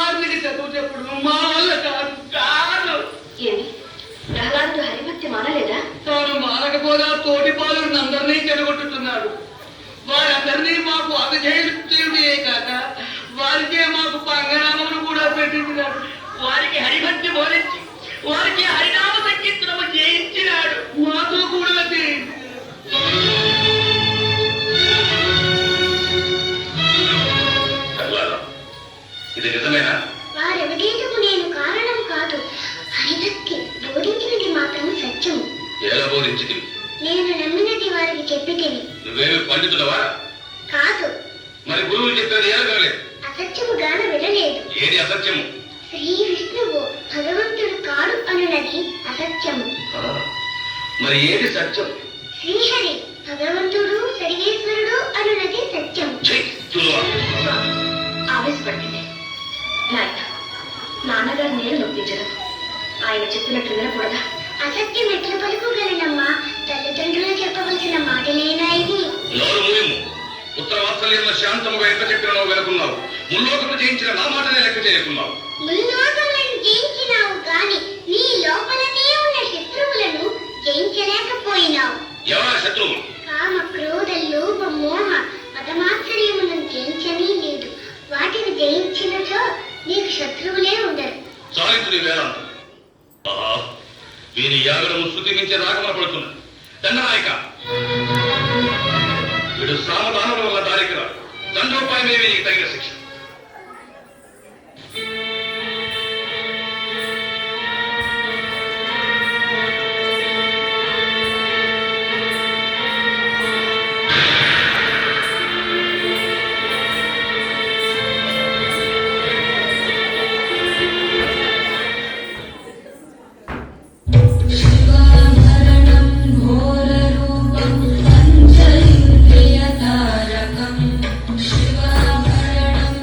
కుమారునికి చదువు చెప్పడం మా వల్ల కాదు కాదు. ఏమి ప్రహ్లాదుడు హరిభక్తి మానలేదా? తాను మానకపోగా తోటి పాలుని అందరినీ చెడగొట్టుతున్నాడు. వారందరినీ మాకు అభిజయుడే కాక వారికే మాకు పంగనామమును కూడా పెట్టించినాడు. వారికి హరిభక్తి బోధించి వారికి హరినామ సంకీర్తనము చేయించినాడు. మాతో కూడా ఇది నిజమేనా? వారెవడేందుకు నేను కారణం కాదు. హరిభక్తి బోధించినది మాత్రం సత్యము. ఎలా బోధించింది? నేను నమ్మినది వారికి చెప్పితిని. నువ్వేమి పండితులవా? కాదు. మరి గురువులు చెప్పేది ఎలా వినలేదు? అసత్యముగాన వినలేదు. ఏది అసత్యము? శ్రీ విష్ణువు భగవంతుడు కాడు అనున్నది అసత్యము. మరి ఏది సత్యం? శ్రీహరి భగవంతుడు సర్వేశ్వరుడు అనున్నది సత్యం. ఆవేశపడింది నాయన. నాన్నగారు నేను నొప్పించడం ఆయన చెప్పినట్లు వినకూడదా? అసత్యం ఎట్లు పలుకోగలనమ్మా? తల్లిదండ్రులు చెప్పవలసిన మాటలేనా ఇది? ఉత్తర వాత్సల్యంలో శాంతముగా ఎంత చెప్పినా వెనుకున్నావు. ముల్లోకము జయించిన నా మాటనే లెక్క చేయకున్నావు. ముల్లోకములను జయించినావు కానీ నీ లోపలనే ఉన్న శత్రువులను జయించలేకపోయినావు. ఎవరా శత్రువులు? కామ క్రోధ లోభ మోహ మదమాశ్చర్యములను జయించనే లేదు. వాటిని జయించినచో నీకు శత్రువులే ఉండరు. చాలించుడి వేదాంతం. వీరి యాగడము శృతి మించే రాగమన పడుతున్నది. దండనాయక, వీడు సామధానుల వల్ల దారికి రా. దండోపాయమే వీరికి తగిన శిక్ష. శివాభరణం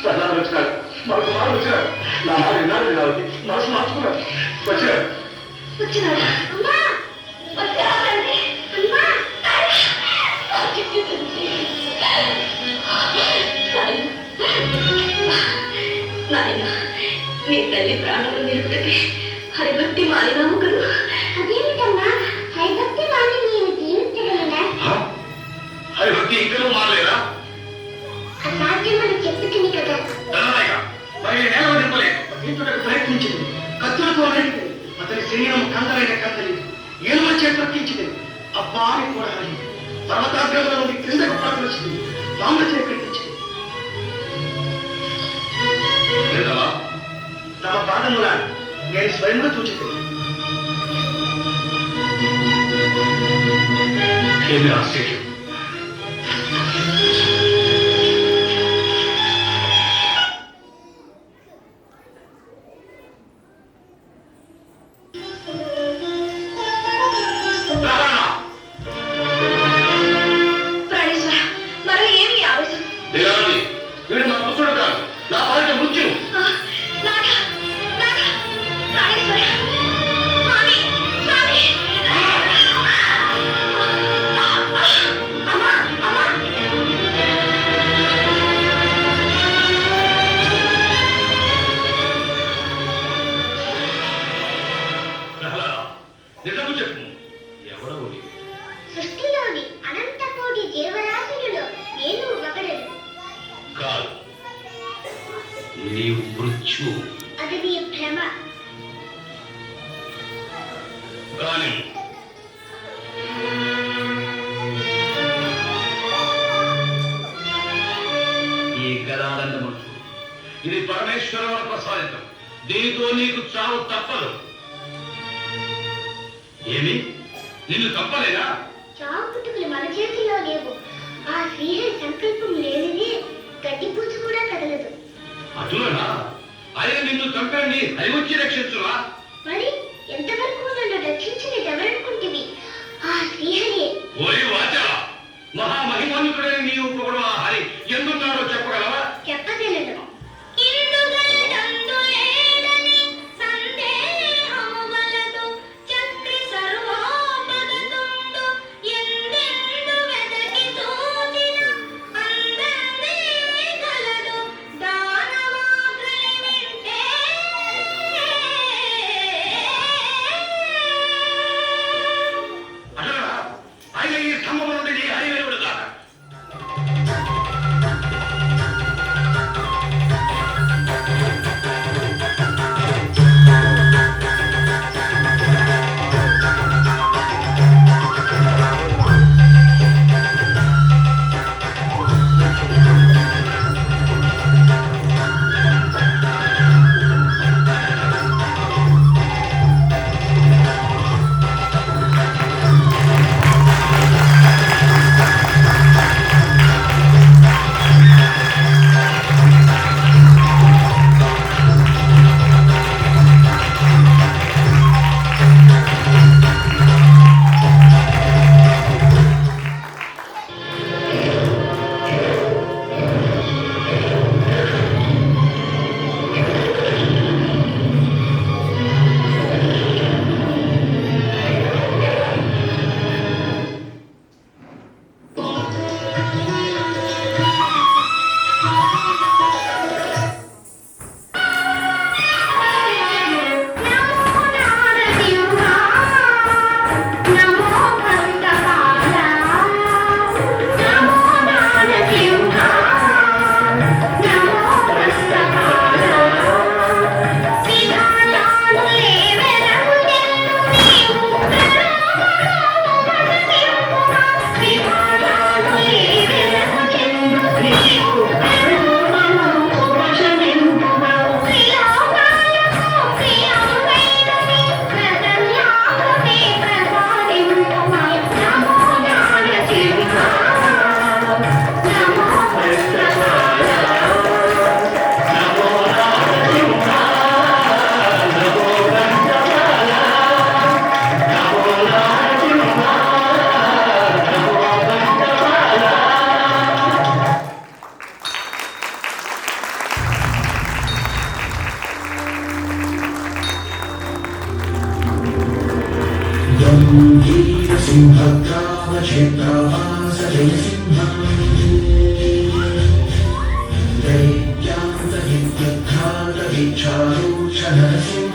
ప్రధాని వచ్చినాడు, మనకు మాట వచ్చినాడు. నా మాట విన్నాడు కాబట్టి మనసు మార్చుకున్నాడు. వచ్చాడు. వచ్చినాడు. అమ్మా వచ్చారా తండ్రి? అమ్మా నాయన, నీ తల్లి ప్రాణములు నిలుపుటకి హరిభక్తి మాలినాము కదూ. అదేమిటమ్మా హరిభక్తి మాని నేను జీవించగలనా? హరిభక్తి ఇంకనూ మారలేదా? అసాధ్యమని చెప్పుతుంది కదా. ధననాయక, మరి నేల నింపలేదు. వధించుటకు ప్రయత్నించింది, కత్తులతో నడిపి అతని శరీరం కందలైన కందలి ఏనుమ చేత రక్షించింది. అబ్బా అని కూడా అడిగింది. పర్వతాగ్రంలో నుండి క్రిందకు ప్రార్థించింది, రాముల చేత కట్టించింది. నిజమా? తమ పాదముల నేను స్వయంగా చూచింది. ఏమి ఆశ్చర్యం! ప్రాణేశ్వర, మరో ఏమి ఆవేశం? దిగాలి, వీడు నా పుత్రుడు కాదు, నా పాలిట మృత్యువు. నాథ, నాథ, ప్రాణేశ్వర, స్వామి, స్వామి. అమ్మా, అమ్మా. నిజము చెప్పు, ఎవడవు నీవు? సృష్టిలోని అనంత కోటి జీవరాశులలో నేను ఒకడను. కాదు, నీవు మృత్యు. అది నీ భ్రమ. కానీ ఈ గదాదండము ఇది పరమేశ్వరుల ప్రసాదితం. దీనితో నీకు చావు తప్పదు. ఏమి, నిన్ను తప్పలేదా? చావు పుట్టుకలు మన చేతిలో లేవు. ఆ శ్రీహరి సంకల్పం లేనిదే గడ్డిపూచ కూడా కదలదు. అటులనా? ఆయన నిన్ను చంపని హరివచ్చి రక్షించురా? మరి ఎంతవరకు నన్ను రక్షించినది ఎవరనుకుంటుంది? ఆ శ్రీహరి. ఓరి వాచా, మహామహిమానుకుడని నీవు పొగడు ఆ హరి ఎందున్నాడో చెప్పగలవా? చెప్పగలను. సింహగ్రామక్షేత్రవాస జయ సింహ దైత్యాంత విఘ్నాత విచారూష నరసింహ